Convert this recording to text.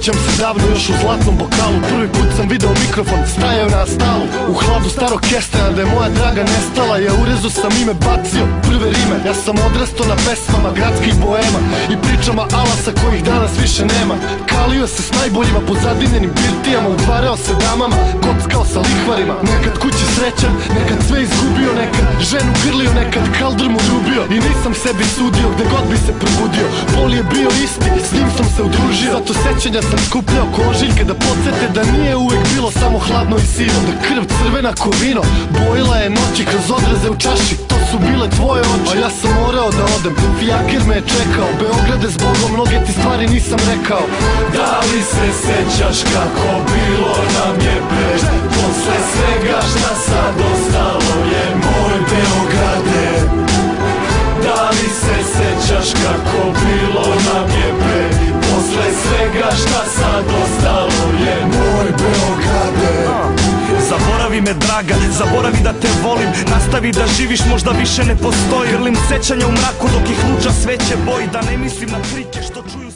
Sjećam se davno još u zlatnom bokalu, prvi put sam video mikrofon, stajao na stalu u hladu starog kestena da je moja draga nestala. Ja urezu sam ime bacio, prve rime. Ja sam odrastao na pesmama gradskih boema i pričama alasa kojih danas više nema. Kalio se s najboljima po zadimljenim birtijama, udvarao se damama, kockao sa lihvarima. Nekad kući srećan, nekad sve izgubio, nekad ženu grlio, nekad kaldr mu rubio. I nisam sebi sudio gde god bi se probudio, bol je bio isti, s njim sam se udružio. Zato sećanja sam skupljao ko ožiljke da podsjete da nije uvek bilo samo hladno i sivo, da krv crvena ko vino bojila je noći kroz odraze u čaši. To su bile tvoje oči, a ja sam morao da odem. Fijaker me je čekao, Beograde zbogom, mnoge ti stvari nisam rekao. Da li se sećaš kako bilo nam je pre, posle svega šta sad ostalo je moj Beograde? Da li se sećaš kako bilo nam je pre, posle svega šta sad ostalo je moj Beograde? Zaboravi me draga, zaboravi da te volim, nastavi da živiš, možda više ne postoji. Grlim sećanja u mraku dok ih luča sveće boji, da ne mislim na krike što čuju